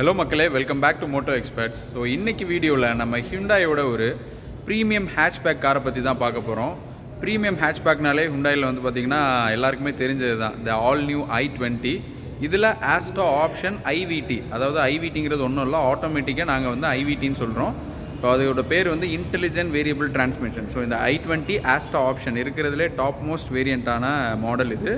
Hello மக்களே, welcome back to Moto Experts. So இன்றைக்கி வீடியோவில் நம்ம ஹிண்டாயோட ஒரு ப்ரீமியம் ஹேட்ச்பேக் காரை பற்றி தான் பார்க்க போகிறோம். ப்ரீமியம் ஹேட்ச்பேக்னாலே ஹுண்டாயில் வந்து பார்த்திங்கன்னா எல்லாருக்குமே தெரிஞ்சது தான், இந்த ஆல் நியூ i20. இதில் ஆஸ்டா ஆப்ஷன் ஐவிடி, அதாவது ஐவிடிங்கிறது ஒன்றும் இல்லை, ஆட்டோமேட்டிக்காக நாங்கள் வந்து ஐவிடின்னு சொல்கிறோம். ஸோ அதோட பேர் வந்து இன்டெலிஜென்ட் வேரியபிள் டிரான்ஸ்மிஷன். ஸோ இந்த i20 ஆஸ்டா ஆப்ஷன் இருக்கிறதுலே டாப் மோஸ்ட் வேரியண்ட்டான மாடல் இது.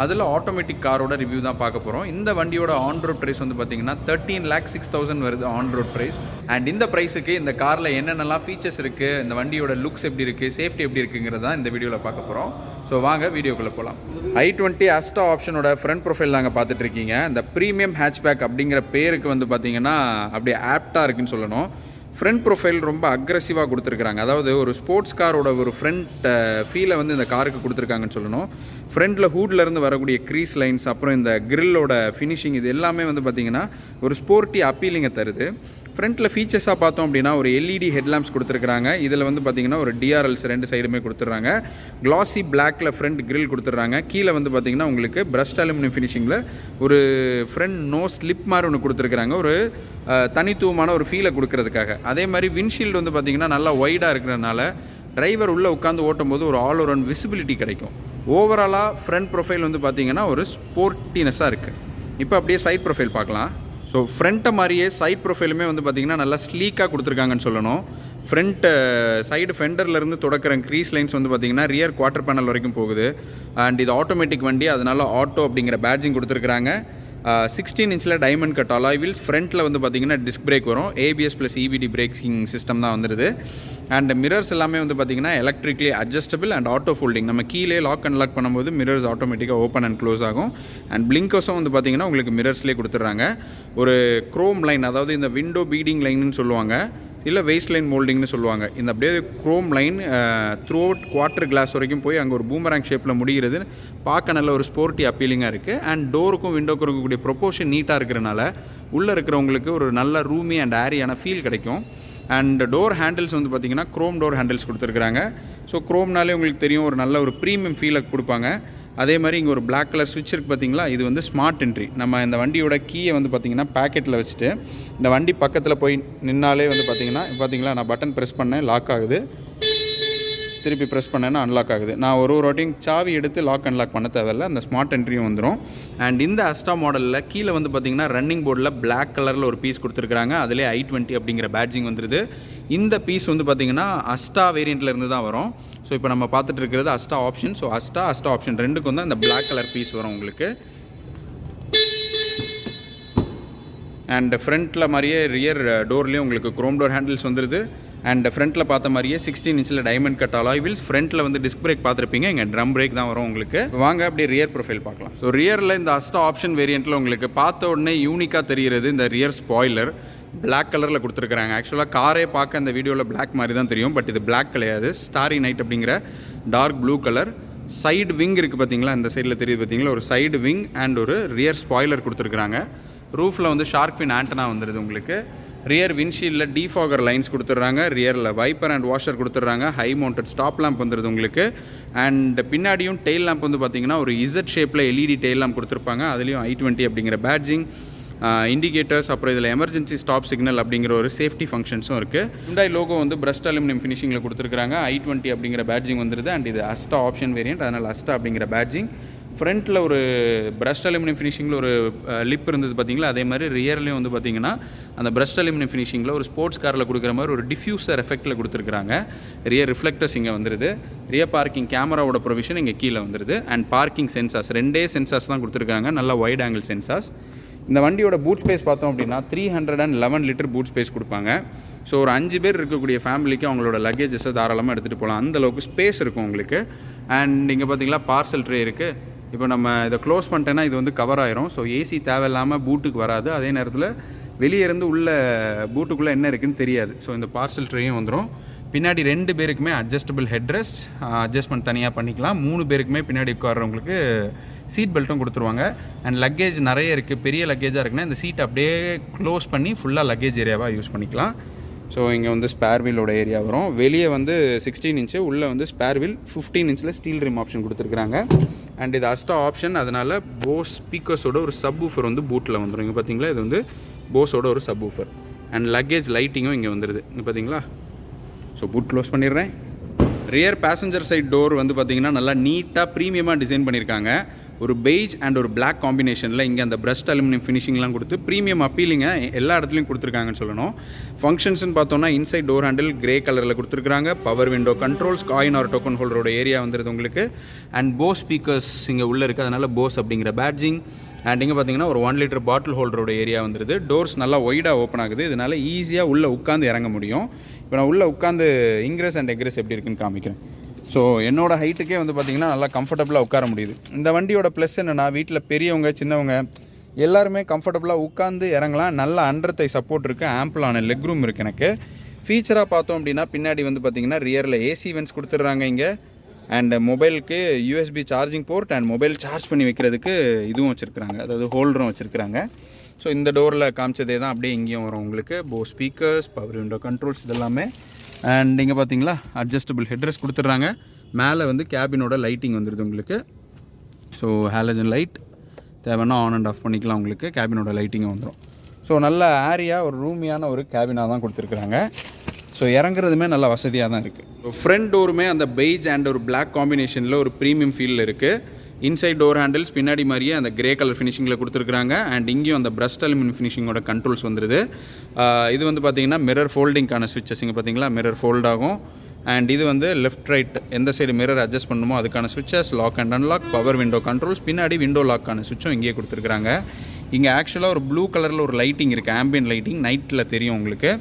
அதில் ஆட்டோமேட்டிக் காரோட ரிவ்யூ தான் பார்க்க போகிறோம். இந்த வண்டியோட ஆன் ரோட் ப்ரைஸ் வந்து பார்த்திங்கன்னா 13,06,000 வருது ஆன் ரோட் ப்ரைஸ். அண்ட் இந்த ப்ரைஸுக்கு இந்த காரில் என்னென்னலாம் ஃபீச்சர்ஸ் இருக்குது, இந்த வண்டியோட லுக்ஸ் எப்படி இருக்குது, சேஃப்டி எப்படி இருக்குங்கிறது தான் இந்த வீடியோவில் பார்க்க போகிறோம். ஸோ வாங்க வீடியோக்குள்ளே போகலாம். i20 ஆஸ்டா ஆப்ஷனோட ஃப்ரண்ட் ப்ரொஃபைல் நாங்கள் பார்த்துட்டு இருக்கீங்க. இந்த ப்ரீமியம் ஹேட்ச்பேக் அப்படிங்கிற பேருக்கு வந்து பார்த்திங்கன்னா அப்படியே ஆப்டாக இருக்குன்னு சொல்லணும். ஃப்ரண்ட் ப்ரொஃபைல் ரொம்ப அக்ரெசிவாக கொடுத்துருக்குறாங்க. அதாவது ஒரு ஸ்போர்ட்ஸ் காரோட ஒரு ஃப்ரண்ட் ஃபீலை வந்து இந்த காருக்கு கொடுத்துருக்காங்கன்னு சொல்லணும். ஃப்ரண்ட்டில் ஹூட்லேருந்து வரக்கூடிய க்ரீஸ் லைன்ஸ், அப்புறம் இந்த கிரில்லோட ஃபினிஷிங், இது எல்லாமே வந்து பார்த்திங்கன்னா ஒரு ஸ்போர்ட்டி அப்பீலிங்கை தருது. ஃப்ரண்ட்டில் ஃபீச்சர்ஸாக பார்த்தோம் அப்படின்னா ஒரு எல்இடி ஹெட்லாம்ப்ஸ் கொடுத்துருக்காங்க. இதில் வந்து பார்த்திங்கன்னா ஒரு டிஆர்எல்ஸ் ரெண்டு சைடுமே கொடுத்துட்றாங்க. கிளாசி பிளாக்ல ஃப்ரண்ட் கிரில் கொடுத்துட்றாங்க. கீழே வந்து பார்த்திங்கன்னா உங்களுக்கு பிரஸ்ட் அலுமினியம் ஃபினிஷிங்கில் ஒரு ஃப்ரண்ட் நோ ஸ்லிப் மாதிரி ஒன்று கொடுத்துருக்குறாங்க, ஒரு தனித்துவமான ஒரு ஃபீலை கொடுக்கறதுக்காக. அதே மாதிரி விண்ட்ஷீல்டு வந்து பார்த்திங்கன்னா நல்லா ஒய்டாக இருக்கிறதுனால டிரைவர் உள்ளே உட்காந்து ஓட்டும் போது ஒரு ஆல் அரவுண்ட் விசிபிலிட்டி கிடைக்கும். ஓவராலாக ஃப்ரண்ட் ப்ரொஃபைல் வந்து பார்த்திங்கன்னா ஒரு ஸ்போர்ட்டினஸாக இருக்குது. இப்போ அப்படியே சைட் ப்ரொஃபைல் பார்க்கலாம். ஸோ ஃப்ரண்ட்டை மாதிரியே சைட் ப்ரொஃபைலுமே வந்து பார்த்திங்கன்னா நல்லா ஸ்லீக்காக கொடுத்துருக்காங்கன்னு சொல்லணும். ஃப்ரண்ட் சைடு ஃபெண்டர்லேருந்து தொடக்கிற க்ரீஸ் லைன்ஸ் வந்து பார்த்திங்கன்னா ரியர் குவார்ட்டர் பேனல் வரைக்கும் போகுது. அண்ட் இது ஆட்டோமேட்டிக் வண்டி, அதனால் ஆட்டோ அப்படிங்கிற பேட்ஜிங் கொடுத்துருக்குறாங்க. 16 இன்ச்சில் டைமண்ட் கட் அலாய் வீல்ஸ். ஃப்ரண்ட்டில் வந்து பார்த்திங்கன்னா டிஸ்க் பிரேக் வரும். ABS + EBD பிரேக்கிங் சிஸ்டம் தான் வந்துடுது. அண்ட் மிரர்ஸ் எல்லாமே வந்து பார்த்திங்கன்னா electrically adjustable and auto folding. நம்ம கீழே லாக் அண்ட் லாக் பண்ணும்போது மிரர்ஸ் ஆட்டோமேட்டிக்காக ஓப்பன் அண்ட் க்ளோஸ் ஆகும். அண்ட் பிளிங்கர்ஸும் வந்து பார்த்திங்கன்னா உங்களுக்கு மிரர்ஸ்லேயே கொடுத்துட்றாங்க. ஒரு க்ரோம் லைன், அதாவது இந்த விண்டோ பீடிங் லைன்னு சொல்லுவாங்க, இல்லை வெய்ஸ் லைன் மோல்டிங்னு சொல்லுவாங்க. இந்த அப்படியே chrome line throughout quarter glass வரைக்கும் போய் அங்கே ஒரு பூமராங் ஷேப்பில் முடிகிறது. பார்க்க நல்ல ஒரு ஸ்போர்ட்டி அப்பீலிங்காக இருக்குது. அண்ட் டோருக்கும் விண்டோக்கும் இருக்கக்கூடிய ப்ரொப்போர்ஷன் நீட்டாக இருக்கிறனால உள்ளே இருக்கிறவங்களுக்கு ஒரு நல்ல ரூமி அண்ட் ஏரியான ஃபீல் கிடைக்கும். அண்ட் டோர் ஹேண்டில்ஸ் வந்து பார்த்திங்கன்னா க்ரோம் டோர் ஹேண்டில்ஸ் கொடுத்துருக்குறாங்க. ஸோ க்ரோம்னாலே உங்களுக்கு தெரியும் ஒரு நல்ல ஒரு ப்ரீமியம் ஃபீலை கொடுப்பாங்க. அதே மாதிரி இங்கே ஒரு பிளாக் கலர் ஸ்விட்ச் இருக்குது பார்த்திங்களா, இது வந்து ஸ்மார்ட் என்ட்ரி. நம்ம இந்த வண்டியோட கீயை வந்து பார்த்திங்கன்னா பேக்கெட்டில் வச்சுட்டு இந்த வண்டி பக்கத்தில் போய் நின்னாலே வந்து பார்த்திங்களா நான் பட்டன் ப்ரெஸ் பண்ணேன், லாக் ஆகுது, திருப்பி ப்ரெஸ் பண்ணேன்னா அன்லாக் ஆகுது. நான் ஒரு வாட்டியும் சாவி எடுத்து லாக் அன்லாக் பண்ண தேவையில்லை, அந்த ஸ்மார்ட் என்ட்ரியும் வந்துடும். அண்ட் இந்த அஸ்டா மாடலில் கீழே வந்து பார்த்திங்கன்னா ரன்னிங் போர்டில் பிளாக் கலரில் ஒரு பீஸ் கொடுத்துருக்குறாங்க. அதிலே i20 அப்படிங்கிற பேட்ஜிங் வந்துடுது. இந்த பீஸ் வந்து பார்த்திங்கன்னா அஸ்டா வேரியண்ட்லேருந்து தான் வரும். ஸோ இப்போ நம்ம பார்த்துட்டு இருக்கிறது அஸ்டா ஆப்ஷன். ஸோ அஸ்டா ஆப்ஷன் ரெண்டுக்கும் தான் இந்த பிளாக் கலர் பீஸ் வரும் உங்களுக்கு. அண்ட் ஃப்ரண்ட்டில் மாதிரியே ரியர் டோர்லேயும் உங்களுக்கு க்ரோம் டோர் ஹேண்டில்ஸ் வந்துடுது. அண்ட் ஃப்ரண்ட்டில் பார்த்த மாதிரியே 16 இன்ச்சில் டைமண்ட் கட் அலாய் வீல்ஸ். ஃப்ரண்ட்டில் வந்து டிஸ்க் பிரேக் பார்த்துருப்பீங்க, இங்கே ட்ரம் பிரேக் தான் வரும் உங்களுக்கு. வாங்க அப்படியே ரியர் ப்ரொஃபைல் பார்க்கலாம். ஸோ ரியரில் இந்த அஸ்டா ஆப்ஷன் வேரியண்ட்டில் உங்களுக்கு பார்த்த உடனே யூனிக்காக தெரிகிறது இந்த ரியர் ஸ்பாய்லர். பிளாக் கலரில் கொடுத்துருக்குறாங்க. ஆக்சுவலாக காரே பார்க்க இந்த வீடியோவில் பிளாக் மாதிரி தான் தெரியும், பட் இது பிளாக் கிடையாது, ஸ்டாரி நைட் அப்படிங்கிற dark blue colour. Side wing இருக்குது பார்த்தீங்களா, இந்த சைடில் தெரியுது பார்த்தீங்களா, ஒரு சைடு விங் அண்ட் ஒரு ரியர் ஸ்பாய்லர் கொடுத்துருக்குறாங்க. ரூஃபில் வந்து ஷார்க் ஃபின் ஆண்டனா வந்துடுது உங்களுக்கு. ரியர் விண்ட்ஷீல்டில் டீஃபாகர் லைன்ஸ் கொடுத்துட்றாங்க. ரியரில் வைப்பர் அண்ட் வாஷர் கொடுத்துட்றாங்க. ஹை மவுண்டட் ஸ்டாப் லேம்ப் வந்துடுது உங்களுக்கு. அண்ட் பின்னாடியும் டெயில் லேம்ப் வந்து பார்த்திங்கன்னா ஒரு இசட் ஷேப்பில் LED டெயில் லேம்ப் கொடுத்துருப்பாங்க. அதுலேயும் i20 அப்படிங்கிற பேட்ஜிங், இண்டிகேட்டர்ஸ், அப்புறம் இதில் எமர்ஜென்சி ஸ்டாப் சிக்னல் அப்படிங்கிற ஒரு சேஃப்டி ஃபங்க்ஷன்ஸும் இருக்குது. ஹுண்டாய் லோகோ வந்து பிரஸ்ட் அலுமினியம் ஃபினிஷிங்கில் கொடுத்துருக்காங்க. i20 அப்படிங்கிற பேட்ஜிங் வந்துடுது. அண்ட் இது அஸ்டா ஆப்ஷன் வேரியண்ட், அதனால் அஸ்டா அப்படிங்கிற பேட்ஜிங். ஃப்ரண்ட்டில் ஒரு பிரஸ்ட் அலுமினியம் ஃபினிஷிங்கில் ஒரு லிப் இருந்தது பார்த்தீங்களா, அதே மாதிரி ரியர்லேயும் வந்து பார்த்திங்கன்னா அந்த பிரஸ்ட் அலுமினியம் ஃபினிஷிங்கில் ஒரு ஸ்போர்ட்ஸ் காரில் கொடுக்குற மாதிரி ஒரு டிஃப்யூசர் எஃபெக்ட்டில் கொடுத்துருக்குறாங்க. ரியர் ரிஃப்ளெக்டர்ஸ் இங்கே வந்துடுது. ரியர் பார்க்கிங் கேமராவோட ப்ரொவிஷன் இங்கே கீழே வந்துடுது. அண்ட் பார்க்கிங் சென்சார்ஸ் ரெண்டே சென்சார்ஸ் தான் கொடுத்துருக்காங்க, நல்ல வைட் ஆங்கிள் சென்சார்ஸ். இந்த வண்டியோட பூட் ஸ்பேஸ் பார்த்தோம் அப்படின்னா 311 லிட்டர் பூட் ஸ்பேஸ் கொடுப்பாங்க. ஸோ ஒரு 5 பேர் இருக்கக்கூடிய ஃபேமிலிக்கு அவங்களோட லக்கேஜஸை தாராளமாக எடுத்துகிட்டு போகலாம், அந்தளவுக்கு ஸ்பேஸ் இருக்கும் உங்களுக்கு. அண்ட் இங்கே பார்த்திங்களா பார்சல் ட்ரே இருக்குது. இப்போ நம்ம இதை க்ளோஸ் பண்ணிட்டேன்னா இது வந்து கவர் ஆயிரும். ஸோ ஏசி தேவையில்லாமல் பூட்டுக்கு வராது. அதே நேரத்தில் வெளியே இருந்து உள்ள பூட்டுக்குள்ளே என்ன இருக்குதுன்னு தெரியாது. ஸோ இந்த பார்சல் ட்ரேயும் வந்துடும். பின்னாடி 2 பேருக்குமே அட்ஜஸ்டபிள் ஹெட்ரெஸ்ட், அட்ஜஸ்ட்மெண்ட் தனியாக பண்ணிக்கலாம். 3 பேருக்குமே பின்னாடி உட்கார்றவங்களுக்கு சீட் பெல்ட்டும் கொடுத்துருவாங்க. அண்ட் லக்கேஜ் நிறைய இருக்குது, பெரிய லக்கேஜாக இருக்குன்னா இந்த சீட் அப்படியே க்ளோஸ் பண்ணி ஃபுல்லாக லக்கேஜ் ஏரியாவாக யூஸ் பண்ணிக்கலாம். ஸோ இங்கே வந்து ஸ்பேர் வீலோட ஏரியா வரும். வெளியே வந்து 16 இன்ச்சு, உள்ளே வந்து ஸ்பேர் வீல் 15 இன்ச்சில் ஸ்டீல் ரிம் ஆப்ஷன் கொடுத்துருக்குறாங்க. அண்ட் இது அஸ்டா ஆப்ஷன், அதனால் போஸ் ஸ்பீக்கர்ஸோட ஒரு சப் ஊஃபர் வந்து பூட்டில் வந்துடும். இங்கே பார்த்தீங்களா, இது வந்து போஸோட ஒரு சப்வூஃபர் அண்ட் லக்கேஜ் லைட்டிங்கும் இங்கே வந்துடுது. இங்கே பார்த்தீங்களா? ஸோ பூட் க்ளோஸ் பண்ணிடுறேன். ரியர் பேசஞ்சர் சைட் டோர் வந்து பார்த்திங்கன்னா நல்லா நீட்டாக ப்ரீமியமாக டிசைன் பண்ணியிருக்காங்க. ஒரு பெய்ஜ் அண்ட் ஒரு பிளாக் காம்பினேஷனில் இங்கே அந்த பிரஸ்ட் அலுமினியம் ஃபினிஷிங்லாம் கொடுத்து ப்ரீமியம் அப்பீலிங்க எல்லா இடத்துலையும் கொடுத்துருக்காங்கன்னு சொல்லணும். ஃபங்க்ஷன்ஸ்னு பார்த்தோன்னா இன்சைட் டோர் ஹேண்டில் கிரே கலரில் கொடுத்துருக்காங்க. Power window controls, coin or token ஹோல்டரோட ஏரியா வந்துடுது உங்களுக்கு. அண்ட் போஸ் ஸ்பீக்கர்ஸ் இங்கே உள்ளே இருக்குது, அதனால் போஸ் அப்படிங்கிற பேட்ஜிங். அண்ட் இங்கே பார்த்தீங்கன்னா ஒரு 1 லிட்டர் பாட்டில் ஹோல்டரோட ஏரியா வந்துடுது. டோர்ஸ் நல்லா ஒய்டாக ஓப்பன் ஆகுது, இதனால் ஈஸியாக உள்ளே உட்காந்து இறங்க முடியும். இப்போ நான் உள்ளே உட்காந்து இன்க்ரெஸ் அண்ட் எக்ரெஸ் எப்படி இருக்குன்னு காமிக்கிறேன். ஸோ என்னோடய ஹைட்டுக்கே வந்து பார்த்திங்கன்னா நல்லா கம்ஃபர்டபுளாக உட்கார முடியுது. இந்த வண்டியோட ப்ளஸ் என்னென்னா, வீட்டில் பெரியவங்க சின்னவங்க எல்லாருமே கம்ஃபர்டபுளாக உட்காந்து இறங்கலாம். நல்ல அண்டர் தை சப்போர்ட் இருக்குது, ஆம்பிளான லெக் ரூம் இருக்குது எனக்கு. ஃபீச்சராக பார்த்தோம் அப்படின்னா பின்னாடி வந்து பார்த்திங்கன்னா ரியரில் ஏசி வென்ட்ஸ் கொடுத்துட்றாங்க இங்கே. அண்ட் மொபைலுக்கு USB charging port and mobile charge பண்ணி வைக்கிறதுக்கு இதுவும் வச்சுருக்குறாங்க, அதாவது ஹோல்டரும் வச்சுருக்குறாங்க. ஸோ இந்த டோரில் காமிச்சதே தான் அப்படியே இங்கேயும் வரும் உங்களுக்கு. Bose speakers, power window controls இதெல்லாமே. அண்ட் இங்கே பார்த்தீங்களா அட்ஜஸ்டபிள் ஹெட்ரெஸ்ட் கொடுத்துட்றாங்க. மேலே வந்து கேபினோட லைட்டிங் வந்துடுது உங்களுக்கு. ஸோ ஹாலஜன் லைட் தேவைன்னா ஆன் அண்ட் ஆஃப் பண்ணிக்கலாம் உங்களுக்கு. கேபினோட லைட்டிங்கும் வந்துடும். ஸோ நல்ல ஏரியா, ஒரு ரூமியான ஒரு கேபினாக தான் கொடுத்துருக்குறாங்க. ஸோ இறங்குறதுமே நல்ல வசதியாக தான் இருக்குது. ஸோ ஃப்ரண்ட் டோருமே அந்த பெய்ஜ் அண்ட் ஒரு பிளாக் காம்பினேஷனில் ஒரு ப்ரீமியம் ஃபீலில் இருக்குது. இன்சைட் டோர் ஹேண்டில்ஸ் பின்னாடி மாதிரியே அந்த கிரே கலர் ஃபினிஷிங்கில் கொடுத்துருக்குறாங்க. அண்ட் இங்கேயும் அந்த பிரஸ்ட் அலுமினியம் ஃபினிஷிங்கோட கண்ட்ரோல்ஸ் வந்துடுது. இது வந்து பார்த்திங்கன்னா மிரர் ஃபோல்டிங்கான ஸ்விட்சஸ் இங்கே பார்த்தீங்களா, மிரர் ஃபோல்ட் ஆகும். அண்ட் இது வந்து லெஃப்ட் ரைட் எந்த சைடு மிரர் அட்ஜஸ்ட் பண்ணுமோ அதுக்கான ஸ்விட்சஸ், lock and unlock, power window controls, பின்னாடி விண்டோ லாக்கான ஸ்விட்சும் இங்கேயே கொடுத்துருக்குறாங்க. இங்கே ஆக்சுவலாக ஒரு ப்ளூ கலரில் ஒரு லைட்டிங் இருக்குது, ஆம்பியன் லைட்டிங், நைட்டில் தெரியும் உங்களுக்கு.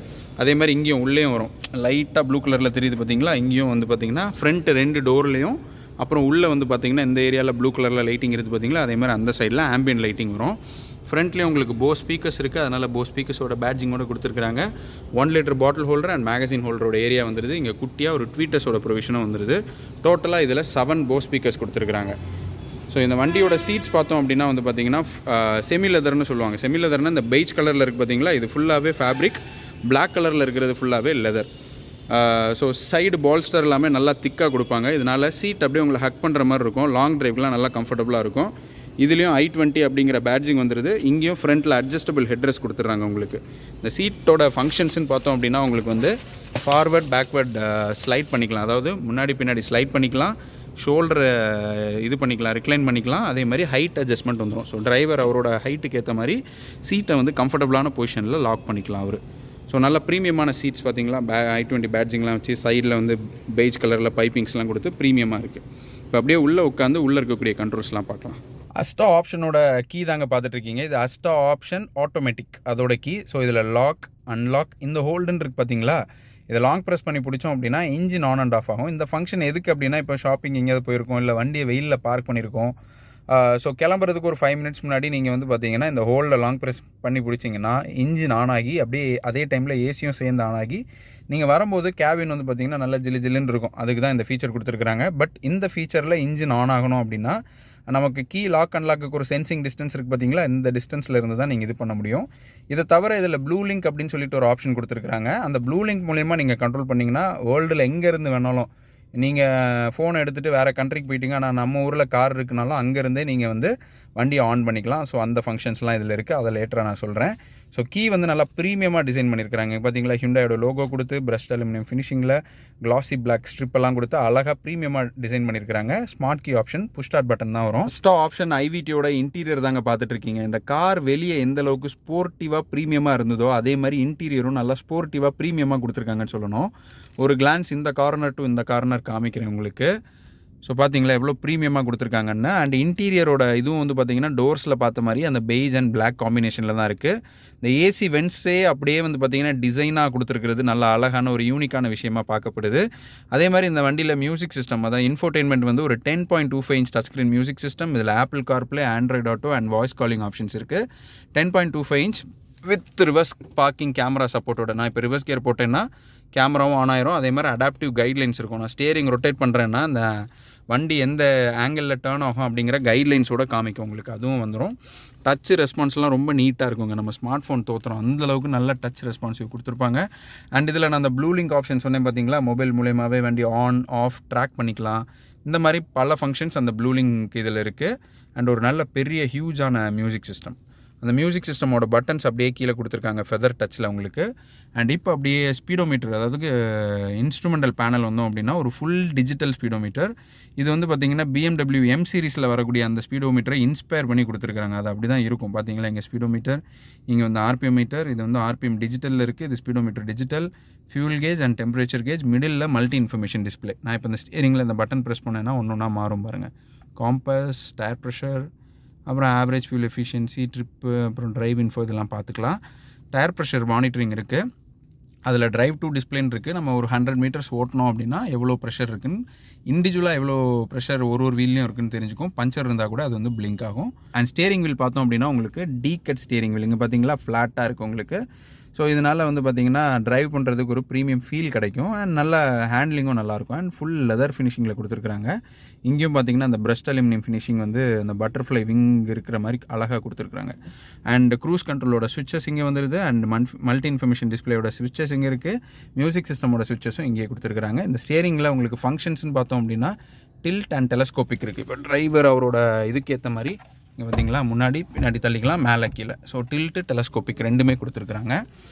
அதே மாதிரி இங்கேயும் உள்ளேயும் வரும், லைட்டாக ப்ளூ கலரில் தெரியுது பார்த்தீங்களா. இங்கேயும் வந்து பார்த்திங்கன்னா ஃப்ரண்ட் 2 டோர்லேயும், அப்புறம் உள்ளே வந்து பார்த்திங்கன்னா இந்த ஏரியாவில் ப்ளூ கலரில் லைட்டிங் இருக்குது பார்த்தீங்களா, அதே மாதிரி அந்த சைடில் ஆம்பியன் லைட்டிங் வரும். ஃப்ரண்ட்லேயும் உங்களுக்கு போஸ் ஸ்பீக்கர்ஸ் இருக்குது, அதனால் போஸ் ஸ்பீக்கர்ஸோட பேட்ஜிங்கோட கொடுத்துருக்காங்க. 1 litre bottle holder and magazine ஹோல்டரோட ஏரியா வந்துடுது. இங்கே குட்டியாக ஒரு ட்வீட்டர்ஸோட ப்ரொவிஷனும் வந்துடுது. டோட்டலாக இதில் 7 போஸ் ஸ்பீக்கர்ஸ் கொடுத்துருக்காங்க. ஸோ இந்த வண்டியோட சீட்ஸ் பார்த்தோம் அப்படின்னா வந்து பார்த்திங்கன்னா செமி லெதர்னு சொல்லுவாங்க. செமி லெதர்னா இந்த பெய்ஜ் கலரில் இருக்குது பார்த்தீங்களா, இது ஃபுல்லாகவே ஃபேப்ரிக். பிளாக் கலரில் இருக்கிறது ஃபுல்லாகவே லெதர். ஸோ சைடு பால்ஸ்டர் எல்லாமே நல்லா திக்காக கொடுப்பாங்க. இதனால் சீட் அப்படியே உங்களை ஹக் பண்ணுற மாதிரி இருக்கும். லாங் ட்ரைவ்லாம் நல்லா கம்ஃபர்டபுளாக இருக்கும். இதுலேயும் i20 அப்படிங்கிற பேட்ஜிங் வந்துடுது. இங்கேயும் ஃப்ரண்ட்டில் அட்ஜஸ்டபிள் ஹெட்ரெஸ் கொடுத்துட்றாங்க உங்களுக்கு. இந்த சீட்டோட ஃபங்க்ஷன்ஸ்னு பார்த்தோம் அப்படின்னா உங்களுக்கு வந்து ஃபார்வர்ட் பேக்வர்ட் ஸ்லைட் பண்ணிக்கலாம், அதாவது முன்னாடி பின்னாடி ஸ்லைட் பண்ணிக்கலாம், ஷோல்டரை இது பண்ணிக்கலாம், ரிக்ளைன் பண்ணிக்கலாம். அதே மாதிரி ஹைட் அட்ஜஸ்ட்மெண்ட் வந்துடும். ஸோ டிரைவர் அவரோட ஹைட்டுக்கு ஏற்ற மாதிரி சீட்டை வந்து கம்ஃபர்டபுளான பொசிஷனில் லாக் பண்ணிக்கலாம் அவர். ஸோ நல்ல ப்ரீமியமான சீட்ஸ் பார்த்தீங்களா, i20 பேட்ஜிங்லாம் வச்சு சைடில் வந்து பெய்ஜ் கலரில் பைப்பிங்ஸ்லாம் கொடுத்து ப்ரீமியமாக இருக்குது. இப்போ அப்படியே உள்ளே உட்காந்து உள்ளே இருக்கக்கூடிய கண்ட்ரோல்ஸ்லாம் பார்க்கலாம். அஸ்டா ஆப்ஷனோட கீ தாங்க பார்த்துட்ருக்கீங்க. இது அஸ்டா ஆப்ஷன் ஆட்டோமேட்டிக் அதோட கீ. ஸோ இதில் லாக், அன்லாக், இந்த ஹோல்டுன்னு இருக்குது பார்த்தீங்களா, இதை லாங் ப்ரெஸ் பண்ணி பிடிச்சோம் அப்படின்னா இன்ஜின் ஆன் அண்ட் ஆஃப் ஆகும். இந்த ஃபங்க்ஷன் எதுக்கு அப்படின்னா, இப்போ ஷாப்பிங் எங்கேயாவது போயிருக்கோம், இல்லை வண்டியை வெயிலில் பார்க் பண்ணியிருக்கோம், ஸோ கிளம்புறதுக்கு ஒரு 5 மினிட்ஸ் முன்னாடி நீங்கள் வந்து பார்த்தீங்கன்னா இந்த ஹோல்டை லாங் ப்ரெஸ் பண்ணி பிடிச்சிங்கன்னா இன்ஜின் ஆன் ஆகி அப்படியே அதே டைமில் ஏசியும் சேர்ந்து ஆன் ஆகி நீங்கள் வரும்போது கேபின் வந்து பார்த்திங்கன்னா நல்லா ஜில்லுன்னு இருக்கும். அதுக்கு தான் இந்த ஃபீச்சர் கொடுத்துருக்குறாங்க. பட் இந்த ஃபீச்சரில் இன்ஜின் ஆன் ஆகணும் அப்படின்னா நமக்கு கீ லாக் அன்லாக்கு ஒரு சென்சிங் டிஸ்டன்ஸ் இருக்குது பார்த்தீங்களா, இந்த டிஸ்டன்ஸில் இருந்து தான் நீங்கள் இது பண்ண முடியும். இதை தவிர இதில் ப்ளூ லிங்க் அப்படின்னு சொல்லிட்டு ஒரு ஆப்ஷன் கொடுத்துருக்குறாங்க. அந்த ப்ளூ லிங்க் மூலயமா நீங்கள் கண்ட்ரோல் பண்ணிங்கன்னா வேர்ல்டில் எங்கேருந்து வேணாலும் நீங்கள் ஃபோனை எடுத்துகிட்டு வேறு கண்ட்ரிக்கு போயிட்டீங்க, ஆனால் நம்ம ஊரில் கார் இருக்குனாலும் அங்கேருந்தே நீங்கள் வந்து வண்டியை ஆன் பண்ணிக்கலாம். ஸோ அந்த ஃபங்க்ஷன்ஸ்லாம் இதில் இருக்குது, அதை லேட்டராக நான் சொல்கிறேன். ஸோ கீ வந்து நல்லா ப்ரீமியமாக டிசைன் பண்ணியிருக்காங்க. பார்த்தீங்களா, ஹிண்டாயோட லோகோ கொடுத்து பிரஸ்ட் அலுமினியம் ஃபினிஷிங்கில் கிளாசி பிளாக் ஸ்ட்ரிப்பெல்லாம் கொடுத்து அழகாக ப்ரீமியமாக டிசைன் பண்ணியிருக்காங்க. Smart key option, push start button தான் வரும். ஸ்டா ஆப்ஷன் ஐவிடியோட இன்டீரியர் தாங்க பார்த்துட்டு இருக்கீங்க. இந்த கார் வெளியே எந்த அளவுக்கு ஸ்போர்ட்டிவாக ப்ரீமியமாக இருந்ததோ அதே மாதிரி இன்டீரியரும் நல்லா ஸ்போர்ட்டிவாக ப்ரீமியமாக கொடுத்துருக்காங்கன்னு சொல்லணும். ஒரு கிளான்ஸ் இந்த கார்னர் டு இந்த கார்னர் காமிக்கிறேன் உங்களுக்கு. ஸோ பார்த்தீங்களா எவ்வளோ ப்ரீமியமாக கொடுத்துருக்காங்கன்னு. அண்ட் இன்டீரியரோட இதுவும் வந்து பார்த்தீங்கன்னா டோர்ஸில் பார்த்த மாதிரி அந்த பெய்ஜ் அண்ட் பிளாக் காம்பினேஷனில் தான் இருக்குது. இந்த ஏசி வென்ட்ஸே அப்படியே வந்து பார்த்தீங்கன்னா டிசைனாக கொடுத்துருக்கிறது நல்ல அழகான ஒரு யூனிக்கான விஷயமாக பார்க்கப்படுது. அதே மாதிரி இந்த வண்டியில் மியூசிக் சிஸ்டம், அதாவது இன்ஃபோடெயின்மெண்ட் வந்து ஒரு 10.25 inch touch screen music system. இதில் Apple CarPlay, Android Auto and voice calling options இருக்குது. 10.25 inch with reverse parking camera சப்போர்ட்டோட. நான் இப்போ ரிவர்ஸ் கியர் போட்டேன்னா கேமராவும் ஆன் ஆயிரும். அதே மாதிரி அடாப்டிவ் கைட்லைன்ஸ் இருக்கும். நான் ஸ்டியரிங் ரொட்டேட் பண்ணுறேன்னா அந்த வண்டி எந்த ஆங்கிளில் டேர்ன் ஆகும் அப்படிங்கிற கைட்லைன்ஸோடு காமிக்கும் உங்களுக்கு, அதுவும் வந்துடும். டச் ரெஸ்பான்ஸ்லாம் ரொம்ப நீட்டாக இருக்குங்க. நம்ம ஸ்மார்ட் ஃபோன் தோற்றுறோம் அந்தளவுக்கு நல்ல டச் ரெஸ்பான்சிவ் கொடுத்துருப்பாங்க. அண்ட் இதில் நான் அந்த ப்ளூ லிங்க் ஆப்ஷன் சொன்னேன் பார்த்தீங்களா, மொபைல் மூலயமாவே வண்டி ஆன் ஆஃப் ட்ராக் பண்ணிக்கலாம். இந்த மாதிரி பல ஃபங்க்ஷன்ஸ் அந்த ப்ளூ லிங்க் இதில் இருக்குது. அண்ட் ஒரு நல்ல பெரிய ஹியூஜான மியூசிக் சிஸ்டம். அந்த மியூசிக் சிஸ்டமோட பட்டன்ஸ் அப்படியே கீழே கொடுத்துருக்காங்க ஃபெதர் டச்சில் உங்களுக்கு. அண்ட் இப்போ அப்படியே ஸ்பீடோமீட்டர், அதாவது இன்ஸ்ட்ருமெண்டல் பேனல் வந்தோம் அப்படின்னா ஒரு ஃபுல் டிஜிட்டல் ஸ்பீடோமீட்டர். இது வந்து பார்த்திங்கன்னா BMW M சீரிஸில் வரக்கூடிய அந்த ஸ்பீடோமீட்டரை இன்ஸ்பயர் பண்ணி கொடுத்துருக்காங்க. அது அப்படி தான் இருக்கும். பார்த்தீங்களா இங்கே ஸ்பீடோமீட்டர், இங்கே வந்து RPM மீட்டர், இது வந்து RPM டிஜிட்டலில் இருக்குது, இது speedometer digital, fuel gauge and temperature gauge, middle multi information display. நான் இப்போ இந்த ஸ்டியரிங்கில் இந்த பட்டன் ப்ரெஸ் பண்ணேன்னா ஒன்று ஒன்றா மாறும் பாருங்கள். காம்பஸ், டயர் ப்ரெஷர், அப்புறம் ஆவரேஜ் ஃபியூல் எஃபிஷியன்சி, ட்ரிப்பு, அப்புறம் டிரைவ் இன்ஃபோ இதெல்லாம் பார்த்துக்கலாம். டயர் ப்ரெஷர் மானிட்டரிங் இருக்குது. அதில் டிரைவ் டு டிஸ்பிளேன்னு இருக்குது. நம்ம ஒரு 100 மீட்டர்ஸ் ஓட்டணும் அப்படின்னா எவ்வளோ ப்ரெஷர் இருக்குன்னு, இண்டிவிஜுவலாக எவ்வளோ ப்ரெஷர் ஒரு வீல்லையும் இருக்குன்னு தெரிஞ்சுக்கும். பஞ்சர் இருந்தால் கூட அது வந்து பிளிங்க் ஆகும். அண்ட் ஸ்டியரிங் வீல் பார்த்தோம் அப்படின்னா உங்களுக்கு டீகட் ஸ்டியரிங் வீல். இங்கே பார்த்தீங்களா ஃப்ளாட்டாக இருக்குது உங்களுக்கு. ஸோ இதனால் வந்து பார்த்திங்கன்னா ட்ரைவ் பண்ணுறதுக்கு ஒரு ப்ரீமியம் ஃபீல் கிடைக்கும். அண்ட் நல்ல ஹேண்ட்லிங்கும் நல்லாயிருக்கும். அண்ட் ஃபுல் லெதர் ஃபினிஷிங்கில் கொடுத்துருக்குறாங்க. இங்கேயும் பார்த்திங்கன்னா அந்த பிரஸ்ட் அலுமினியம் ஃபினிஷிங் வந்து அந்த பட்டர்ஃப்ளை விங் இருக்கிற மாதிரி அழகாக கொடுத்துருக்குறாங்க. அண்ட் க்ரூஸ் கண்ட்ரோலோட ஸ்விட்சஸ் இங்கே வந்துடுது. அண்ட் மல்டி இன்ஃபர்மேஷன் டிஸ்பிளேயோட ஸ்விட்சஸ் இங்கே இருக்குது. மியூசிக் சிஸ்டமோட ஸ்விட்சஸும் இங்கே கொடுத்துருக்குறாங்க. இந்த ஸ்டியரிங்கில் உங்களுக்கு ஃபங்க்ஷன்ஸ்னு பார்த்தோம் அப்படின்னா டில்ட் அண்ட் டெலஸ்கோபிக் இருக்குது. இப்போ டிரைவர் அவரோட இதுக்கேற்ற மாதிரி இங்கே பார்த்தீங்களா முன்னாடி பின்னாடி தள்ளிக்கலாம், மேலே கீழே. ஸோ டில்ட்டு டெலஸ்கோபிக் ரெண்டுமே கொடுத்துருக்குறாங்க.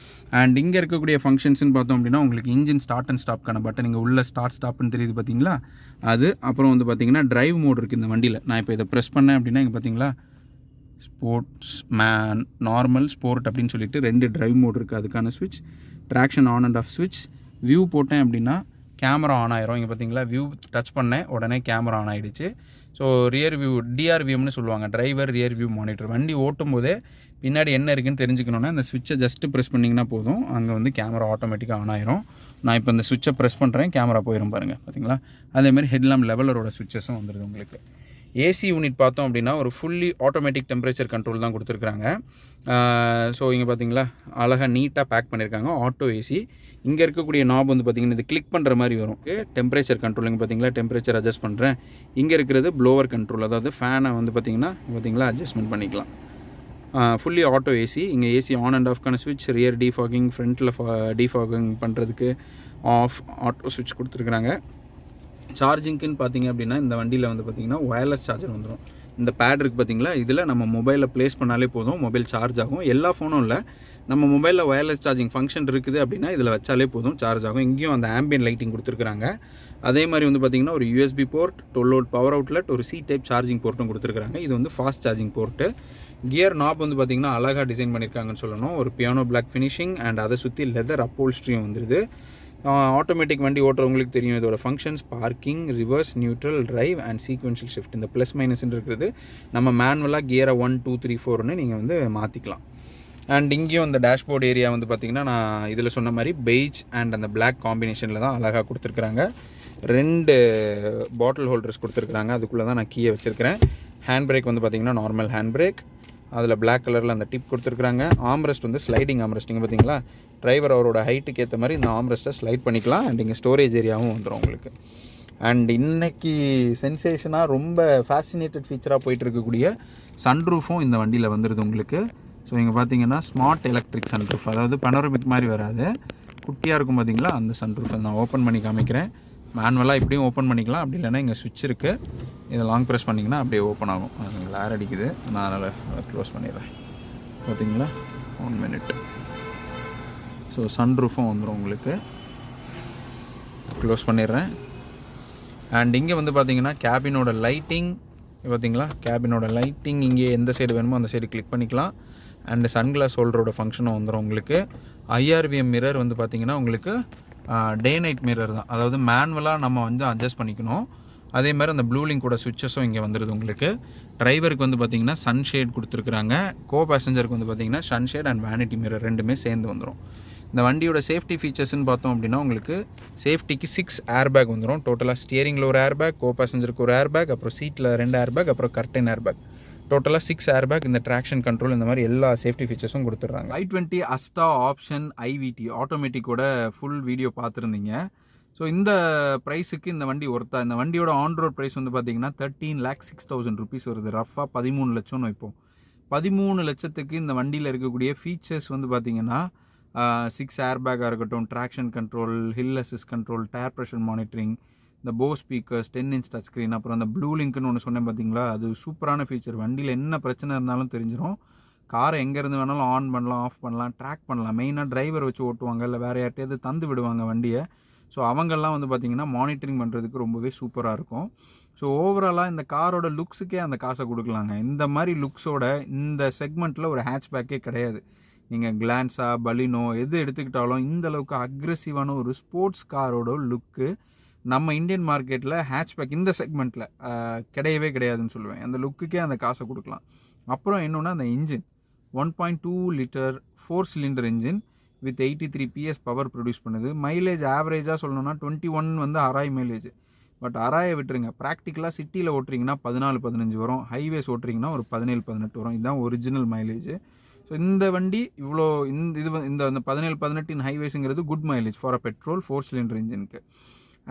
அண்ட் இங்கே இருக்கக்கூடிய ஃபங்க்ஷன்ஸ்னு பார்த்தோம் அப்படின்னா உங்களுக்கு இன்ஜின் ஸ்டார்ட் அண்ட் ஸ்டாப்க்கான பட்டன் இங்கே உள்ள ஸ்டார்ட் ஸ்டாப்னு தெரியுது பார்த்தீங்களா அது. அப்புறம் வந்து பார்த்தீங்கன்னா டிரைவ் மோட் இருக்குது இந்த வண்டியில். நான் இப்போ இதை ப்ரெஸ் பண்ணேன் அப்படின்னா இங்கே பார்த்தீங்களா ஸ்போர்ட்ஸ் நார்மல் ஸ்போர்ட் அப்படின்னு சொல்லிட்டு 2 டிரைவ் மோட் இருக்குது. அதுக்கான ஸ்விட்ச், ட்ராக்ஷன் ஆன் அண்ட் ஆஃப் ஸ்விட்ச். வியூ போட்டேன் அப்படின்னா கேமரா ஆன் ஆயிரும். இங்கே பார்த்தீங்களா வியூ டச் பண்ணேன் உடனே கேமரா ஆன் ஆகிடுச்சு. ஸோ ரியர் வியூ DRVMனு சொல்லுவாங்க, டிரைவர் ரியர் வியூ மானிட்டர். வண்டி ஓட்டும் போதே பின்னாடி என்ன இருக்குன்னு தெரிஞ்சுக்கணுன்னா இந்த ஸ்விட்சை ஜஸ்ட்டு ப்ரெஸ் பண்ணிங்கன்னா போதும், அங்கே வந்து கேமரா ஆட்டோமேட்டிக்காக ஆன் ஆயிரும். நான் இப்போ இந்த ஸ்விட்சை ப்ரெஸ் பண்ணுறேன், கேமரா போயிடும் பாருங்கள் பார்த்தீங்களா. அதேமாதிரி ஹெட்லாம்ப் லெவலரோட ஸ்விட்சஸும் வந்துடுது உங்களுக்கு. ஏசி யூனிட் பார்த்தோம் அப்படின்னா ஒரு ஃபுல்லி ஆட்டோமேட்டிக் டெம்பரேச்சர் கண்ட்ரோல் தான் கொடுத்துருக்குறாங்க. ஸோ இங்கே பார்த்தீங்களா அழகாக நீட்டாக பேக் பண்ணியிருக்காங்க. Auto AC. இங்கே இருக்கக்கூடிய நாப் வந்து பார்த்திங்கன்னா இது கிளிக் பண்ணுற மாதிரி வரும். டெம்பரேச்சர் கண்ட்ரோல் இங்கே பார்த்தீங்களா டெம்பரேச்சர் அட்ஜஸ்ட் பண்ணுறேன். இங்கே இருக்கிறது ப்ளோவர் கண்ட்ரோல், அதாவது ஃபேனை வந்து பார்த்திங்கன்னா அட்ஜஸ்ட்மெண்ட் பண்ணிக்கலாம். Fully auto AC. இங்கே ஏசி ஆன் அண்ட் ஆஃப்கான ஸ்விட்ச், ரியர் டிஃபாகிங், ஃப்ரண்ட்டில் டிஃபாகிங் பண்ணுறதுக்கு ஆஃப் ஆட்டோ ஸ்விட்ச் கொடுத்துருக்குறாங்க. சார்ஜிங்க்குன்னு பார்த்தீங்க அப்படின்னா இந்த வண்டியில் வந்து பார்த்திங்கன்னா ஒயர்லெஸ் சார்ஜர் வந்துடும். இந்த பேட் இருக்குது பார்த்தீங்களா, இதில் நம்ம மொபைலில் ப்ளேஸ் பண்ணாலே போதும், மொபைல் சார்ஜ் ஆகும். எல்லா ஃபோனும் இல்லை, நம்ம மொபைலில் ஒயர்லெஸ் சார்ஜிங் ஃபங்க்ஷன் இருக்குது அப்படின்னா இதில் வச்சாலே போதும், சார்ஜ் ஆகும். இங்கேயும் அந்த ஆம்பியன் லைட்டிங் கொடுத்துருக்குறாங்க. அதே மாதிரி வந்து பார்த்திங்கன்னா ஒரு USB port, 12 volt power outlet, ஒரு C டைப் சார்ஜிங் போர்ட்டும் கொடுத்துருக்குறாங்க. இது வந்து fast charging port. Gear knob வந்து பார்த்திங்கன்னா அழகாக டிசைன் பண்ணியிருக்காங்கன்னு சொல்லணும். ஒரு பியானோ பிளாக் ஃபினிஷிங் அண்ட் அதை சுற்றி லெதர் அப்போல்ஸ்ட்ரியும் வந்துடுது. ஆட்டோமேட்டிக் வண்டி ஓட்டுறவங்களுக்கு தெரியும் இதோட functions: parking, reverse, neutral, drive and sequential shift. இந்த ப்ளஸ் மைனஸ்ன்னு இருக்கிறது நம்ம மேனுவலாக கியரை 1 2 3 4ன்னு நீங்கள் வந்து மாற்றிக்கலாம். அண்ட் இங்கேயும் இந்த டேஷ்போர்ட் ஏரியா வந்து பார்த்திங்கன்னா நான் இதில் சொன்ன மாதிரி பெய்ஜ் அண்ட் அந்த பிளாக் காம்பினேஷனில் தான் அழகாக கொடுத்துருக்குறாங்க. 2 பாட்டில் ஹோல்டர்ஸ் கொடுத்துருக்குறாங்க, அதுக்குள்ளே தான் நான் கீயை வச்சுருக்கிறேன். ஹேண்ட் பிரேக் வந்து பார்த்திங்கன்னா நார்மல் ஹேண்ட் பிரேக், அதில் பிளாக் கலரில் அந்த டிப் கொடுத்துருக்குறாங்க. ஆம்ரெஸ்ட் வந்து ஸ்லைடிங் ஆம்ரெஸ்ட். இங்கே பார்த்தீங்களா டிரைவர் அவரோட ஹைட்டுக்கு ஏற்ற மாதிரி இந்த ஆம்ரெஸ்ட்டை ஸ்லைட் பண்ணிக்கலாம். அண்ட் இங்கே ஸ்டோரேஜ் ஏரியாவும் வந்துடும் உங்களுக்கு. அண்ட் இன்றைக்கி சென்சேஷனாக ரொம்ப ஃபேசினேட்டட் ஃபீச்சராக போயிட்டு இருக்கக்கூடிய சன்ரூஃபும் இந்த வண்டியில் வந்துடுது உங்களுக்கு. ஸோ இங்கே பார்த்தீங்கன்னா ஸ்மார்ட் எலக்ட்ரிக் சன்ரூஃப், அதாவது பனோரமிக் மாதிரி வராது, குட்டியாக இருக்கும் பார்த்தீங்களா அந்த சன்ரூஃபை நான் ஓப்பன் பண்ணி காமிக்கிறேன். மேனுவலாக இப்படியும் ஓப்பன் பண்ணிக்கலாம், அப்படி இல்லைன்னா இங்கே ஸ்விட்ச் இருக்குது, இதை லாங் ப்ரெஸ் பண்ணிங்கன்னா அப்படியே ஓப்பன் ஆகும். அது கிளார் அடிக்குது, நான் அதனால் க்ளோஸ் பண்ணிடுறேன். பார்த்தீங்களா 1 மினிட். ஸோ சன்ரூஃபும் வந்துடும் உங்களுக்கு. க்ளோஸ் பண்ணிடுறேன். அண்ட் இங்கே வந்து பார்த்தீங்கன்னா கேபினோட லைட்டிங் பார்த்தீங்களா, கேபினோட லைட்டிங் இங்கே எந்த சைடு வேணுமோ அந்த சைடு கிளிக் பண்ணிக்கலாம். அண்டு சன்கிளாஸ் ஹோல்டரோட ஃபங்க்ஷனும் வந்துடும் உங்களுக்கு. IRVM மிரர் வந்து பார்த்திங்கன்னா உங்களுக்கு டே நைட் மிரர் தான், அதாவது மேனுவலாக நம்ம வந்து அட்ஜஸ்ட் பண்ணிக்கணும். அதே மாதிரி அந்த ப்ளூ லிங்கோட சுவிட்சஸும் இங்கே வந்துடுது உங்களுக்கு. டிரைவருக்கு வந்து பார்த்திங்கன்னா சன்ஷேட் கொடுத்துருக்குறாங்க. கோ பேசஞ்சருக்கு வந்து பார்த்திங்கன்னா சன்ஷேட் அண்ட் வேனிட்டி மிரர் ரெண்டுமே சேர்ந்து வந்துடும். இந்த வண்டியோட சேஃப்டி ஃபீச்சர்ஸ்ன்னு பார்த்தோம் அப்படின்னா உங்களுக்கு சேஃப்டிக்கு 6 ஏர் பேக் வந்துடும். டோட்டலாக ஸ்டியரிங்கில் ஒரு ஏர் பேக், கோ பேசஞ்சருக்கு ஒரு ஏர் பேக், அப்புறம் சீட்டில் 2 ஏர் பேக், அப்புறம் கர்டன் ஏர் பேக், டோட்டலாக 6 ஏர் பேக். இந்த ட்ராக்ஷன் கண்ட்ரோல் இந்த மாதிரி எல்லா சேஃப்டி ஃபீச்சர்ஸும் கொடுத்துட்றாங்க. i20 அஸ்டா ஆப்ஷன் IVT ஆட்டோமேட்டிக்கோட ஃபுல் வீடியோ பார்த்துருந்தீங்க. ஸோ இந்த ப்ரைஸுக்கு இந்த வண்டி ஒர்த்தா? இந்த வண்டியோட ஆன் ரோட் ப்ரைஸ் வந்து பார்த்தீங்கன்னா 13,06,000 rupees வருது. ரஃபாக 13 லட்சம்னு வைப்போம். 13 லட்சத்துக்கு இந்த வண்டியில் இருக்கக்கூடிய ஃபீச்சர்ஸ் வந்து பார்த்தீங்கன்னா 6 ஏர் பேக்காக இருக்கட்டும், traction control, hill assist control, tyre pressure monitoring, இந்த Bose speakers, 10 inch touch screen, அப்புறம் அந்த ப்ளூ லிங்க்னு ஒன்று சொன்னேன் பார்த்தீங்களா, அது சூப்பரான ஃபீச்சர். வண்டியில் என்ன பிரச்சனை இருந்தாலும் தெரிஞ்சிடும். காரை எங்கேருந்து வேணாலும் ஆன் பண்ணலாம், ஆஃப் பண்ணலாம், ட்ராக் பண்ணலாம். மெயினாக டிரைவர் வச்சு ஓட்டுவாங்க, இல்லை வேறு யார்ட்டையாவது தந்து விடுவாங்க வண்டியை. ஸோ அவங்கெல்லாம் வந்து பார்த்திங்கன்னா மானிட்டரிங் பண்ணுறதுக்கு ரொம்பவே சூப்பராக இருக்கும். ஸோ ஓவராலாக இந்த காரோட லுக்ஸுக்கே அந்த காசை கொடுக்கலாங்க. இந்த மாதிரி லுக்ஸோட இந்த செக்மெண்ட்டில் ஒரு ஹேட்ச்பேக்கே கிடையாது. நீங்கள் கிளான்ஸா, பலினோ எது எடுத்துக்கிட்டாலும் இந்த அளவுக்கு அக்ரெசிவான ஒரு ஸ்போர்ட்ஸ் காரோட லுக்கு நம்ம இந்தியன் மார்க்கெட்டில் ஹேட்ச்பேக் இந்த செக்மெண்ட்டில் கிடையவே கிடையாதுன்னு சொல்லுவேன். அந்த லுக்குக்கே அந்த காசை கொடுக்கலாம். அப்புறம் என்னென்னா அந்த engine 1.2 litre 4 cylinder engine with 83 PS power produce பண்ணுது. மைலேஜ் ஆவரேஜாக சொல்லணும்னா 21 வந்து அராய் மைலேஜ். பட் அராயை விட்டுருங்க, ப்ராக்டிக்கலாக சிட்டியில் ஓட்டுறீங்கன்னா 14-15 வரும், ஹைவேஸ் ஓட்டுறீங்கன்னா ஒரு 17-18 வரும். இதுதான் ஒரிஜினல் மைலேஜ். ஸோ இந்த வண்டி இவ்வளோ இந்த 17-18 ஹைவேஸுங்கிறது good mileage for a petrol 4 cylinder இன்ஜினுக்கு.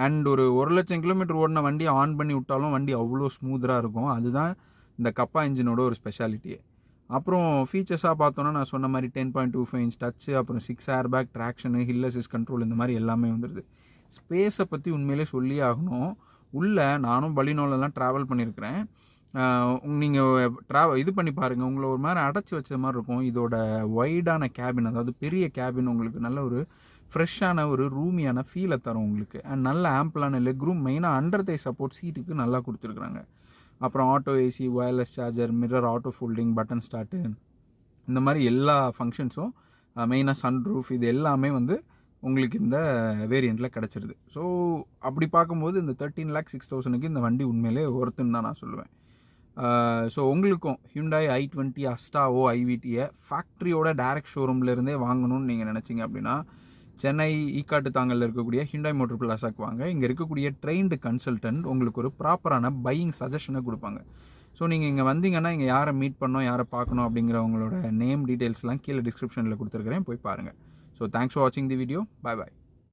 அண்ட் ஒரு 1,00,000 கிலோமீட்டர் ஓடின வண்டி ஆன் பண்ணி விட்டாலும் வண்டி அவ்வளோ ஸ்மூத்தாக இருக்கும். அதுதான் இந்த கப்பா இன்ஜினோட ஒரு ஸ்பெஷாலிட்டியே. அப்புறம் ஃபீச்சர்ஸாக பார்த்தோன்னா நான் சொன்ன மாதிரி 10.25 இன்ச் டச்சு, அப்புறம் 6 air bag, traction, hill assist control, இந்த மாதிரி எல்லாமே வந்துடுது. ஸ்பேஸை பற்றி உண்மையிலே சொல்லி ஆகணும். உள்ளே நானும் பலினோலெலாம் ட்ராவல் பண்ணியிருக்கிறேன். நீங்கள் இது பண்ணி பாருங்கள், உங்களை ஒரு மாதிரி அடைச்சி வச்ச மாதிரி இருக்கும். இதோட வைடான கேபின், அதாவது பெரிய கேபின் உங்களுக்கு நல்ல ஒரு ஃப்ரெஷ்ஷான ஒரு ரூமியான ஃபீலை தரும் உங்களுக்கு. அண்ட் நல்ல ஆம்பிளான லெக் ரூம், மெயினாக அண்டர் தை சப்போர்ட் சீட்டுக்கு நல்லா கொடுத்துருக்குறாங்க. அப்புறம் auto AC, wireless charger, mirror auto folding, button start, இந்த மாதிரி எல்லா ஃபங்க்ஷன்ஸும், மெயினாக சன்ரூஃப், இது எல்லாமே வந்து உங்களுக்கு இந்த வேரியண்ட்டில் கிடச்சிருது. ஸோ அப்படி பார்க்கும்போது இந்த 13,06,000க்கு இந்த வண்டி உண்மையிலே ஒர்த்துன்னு தான் நான் சொல்லுவேன். ஸோ உங்களுக்கும் ஹியூண்டாய் i20 அஸ்டாவோ ஐவிடியை ஃபேக்ட்ரியோட டைரக்ட் ஷோரூம்லேருந்தே வாங்கணும்னு நீங்கள் நினச்சிங்க அப்படின்னா சென்னை ஈக்காட்டு தாங்கலில் இருக்கக்கூடிய ஹியூண்டாய் மோட்டர் பிளாஸாக்கு வாங்க. இங்கே இருக்கக்கூடிய ட்ரெயின்டு கன்சல்டன்ட் உங்களுக்கு ஒரு ப்ராப்பரான பையிங் சஜஷனை கொடுப்பாங்க. ஸோ நீங்கள் இங்கே வந்தீங்கன்னா இங்கே யாரை மீட் பண்ணணும், யாரை பார்க்கணும் அப்படிங்கிறவங்களோட நேம் டீட்டெயில்ஸ்லாம் கீழே டிஸ்கிரிப்ஷனில் கொடுத்துருக்குறேன், போய் பாருங்கள். ஸோ தேங்க்ஸ் ஃபார் வாட்சிங் தி வீடியோ. Bye bye.